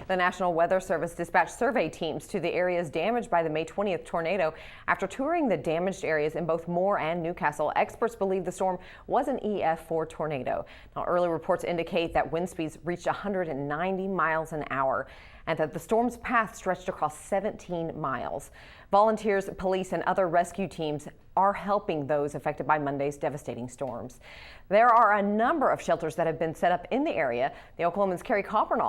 The National Weather Service dispatched survey teams to the areas damaged by the May 20th tornado. After touring the damaged areas in both Moore and Newcastle, experts believe the storm was an EF4 tornado. Now, early reports indicate that wind speeds reached 190 miles an hour and that the storm's path stretched across 17 miles. Volunteers, police, and other rescue teams are helping those affected by Monday's devastating storms. There are a number of shelters that have been set up in the area. The Oklahoman's Carrie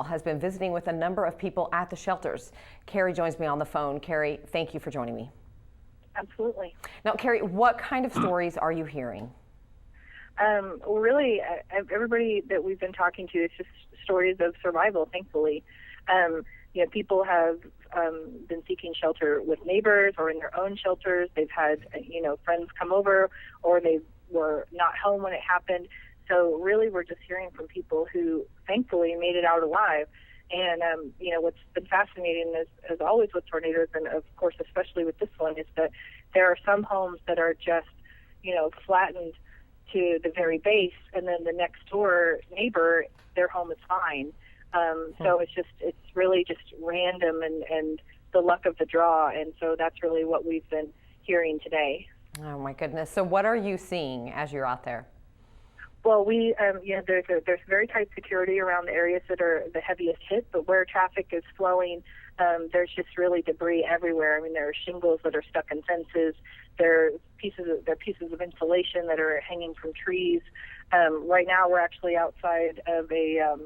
has been visiting with a number of people at the shelters. Carrie joins me on the phone. Carrie, thank you for joining me. Absolutely. Now, Carrie, what kind of stories are you hearing? Really, everybody that we've been talking to, it's just stories of survival, thankfully. People have been seeking shelter with neighbors or in their own shelters. They've had, friends come over, or they were not home when it happened. So really, we're just hearing from people who thankfully made it out alive. And, what's been fascinating as always with tornadoes, and of course, especially with this one, is that there are some homes that are just, flattened to the very base, and then the next door neighbor, their home is fine. So it's really just random and the luck of the draw. And so that's really what we've been hearing today. Oh my goodness. So what are you seeing as you're out there? Well, there's very tight security around the areas that are the heaviest hit, but where traffic is flowing, there's just really debris everywhere. I mean, there are shingles that are stuck in fences. There are pieces of insulation that are hanging from trees. Right now, we're actually outside of a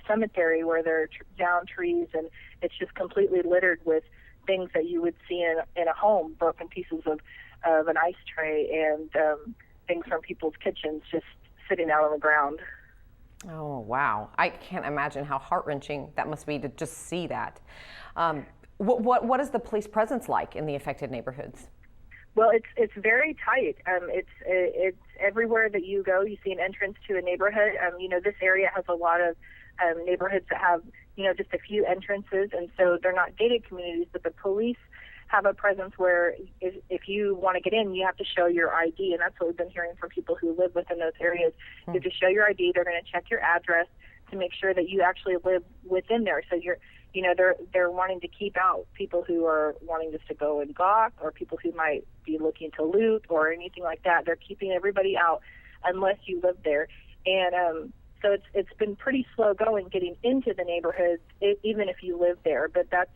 cemetery where there are down trees, and it's just completely littered with things that you would see in a home, broken pieces of an ice tray and things from people's kitchens just sitting out on the ground. Oh, wow. I can't imagine how heart-wrenching that must be to just see that. What is the police presence like in the affected neighborhoods? Well, it's very tight. It's everywhere that you go, you see an entrance to a neighborhood. This area has a lot of neighborhoods that have, just a few entrances, and so they're not gated communities, but the police have a presence where if you want to get in, you have to show your ID, and that's what we've been hearing from people who live within those areas. You have to show your ID. They're going to check your address to make sure that you actually live within there. So they're wanting to keep out people who are wanting just to go and gawk, or people who might be looking to loot or anything like that. They're keeping everybody out unless you live there. And so it's been pretty slow going getting into the neighborhoods, even if you live there. But that's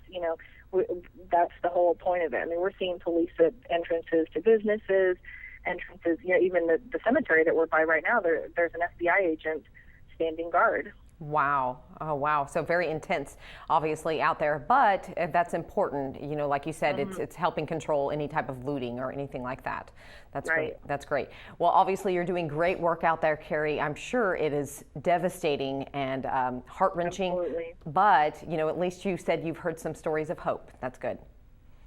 that's the whole point of it. I mean, we're seeing police at entrances to businesses, entrances. Even the cemetery that we're by right now, there's an FBI agent standing guard. Wow. Oh, wow. So very intense, obviously, out there. But that's important. Like you said, it's helping control any type of looting or anything like that. That's right. Great. That's great. Well, obviously, you're doing great work out there, Carrie. I'm sure it is devastating and heart-wrenching. Absolutely. But, at least you said you've heard some stories of hope. That's good.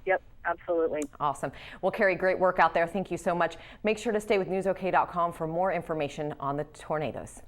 Yep, absolutely. Awesome. Well, Carrie, great work out there. Thank you so much. Make sure to stay with newsok.com for more information on the tornadoes.